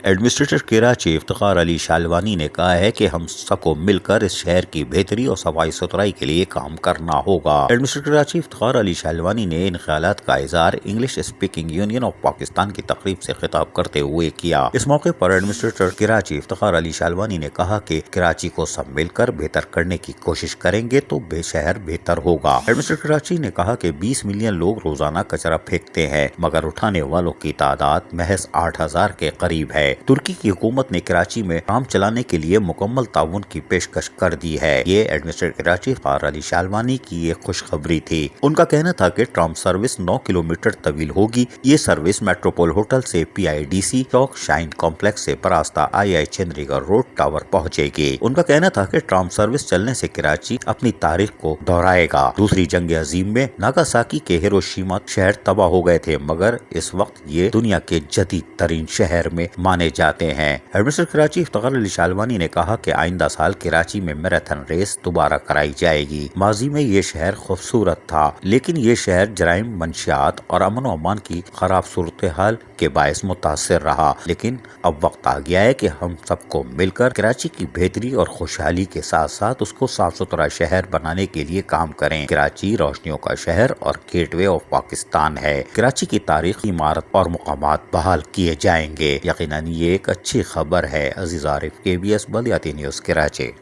Administrator Karachi Iftikhar علی شالوانی نے کہا ہے کہ ہم سب کو مل کر اس شہر کی بہتری اور صفائی ستھرائی کے لیے کام کرنا ہوگا۔ ایڈمنسٹریٹر کراچی افتخار علی شالوانی نے ان خیالات کا اظہار English speaking union of Pakistan کی تقریب سے خطاب کرتے ہوئے کیا۔ اس موقع پر ایڈمنسٹریٹر کراچی افتخار علی شالوانی نے کہا کہ کراچی کو سب مل کر بہتر کرنے کی کوشش کریں گے تو شہر بہتر ہوگا۔ ایڈمنسٹریٹر کراچی نے کہا کہ 20 ملین لوگ روزانہ کچرا پھینکتے ہیں مگر اٹھانے والوں کی تعداد محض 8,000 کے قریب ہے۔ ترکی کی حکومت نے کراچی میں کام چلانے کے لیے مکمل تعاون کی پیشکش کر دی ہے۔ یہ ایڈمنسٹریٹر کراچی افتخار علی شالوانی کی ایک خوشخبری تھی۔ ان کا کہنا تھا کہ ٹرام سروس 9 کلومیٹر طویل ہوگی۔ یہ سروس میٹروپول ہوٹل سے PIDC چوک، شائن کمپلیکس سے پراستہ II چندری گڑھ روڈ ٹاور پہنچے گی۔ ان کا کہنا تھا کہ ٹرام سروس چلنے سے کراچی اپنی تاریخ کو دہرائے گا۔ دوسری جنگ عظیم میں ناگاساکی کے ہیروشیما شہر تباہ ہو گئے تھے مگر اس وقت یہ دنیا کے جدید ترین شہر میں مانے جاتے ہیں۔ ایڈمنسٹریٹر کراچی افتخار علی شالوانی نے کہا کہ آئندہ سال کراچی میں میراتھن ریس دوبارہ کرائی جائے گی۔ ماضی میں یہ شہر خوبصورت تھا لیکن یہ شہر جرائم، منشیات اور امن و امان کی خراب صورتحال کے باعث متاثر رہا، لیکن اب وقت آ گیا ہے کہ ہم سب کو مل کر کراچی کی بہتری اور خوشحالی کے ساتھ ساتھ اس کو صاف ستھرا شہر بنانے کے لیے کام کریں۔ کراچی روشنیوں کا شہر اور گیٹ وے آف پاکستان ہے۔ کراچی کی تاریخی عمارت اور مقامات بحال کیے جائیں گے۔ یقیناً یہ ایک اچھی خبر ہے۔ عزیز عارف، KBS بلدیاتی نیوز، کراچی۔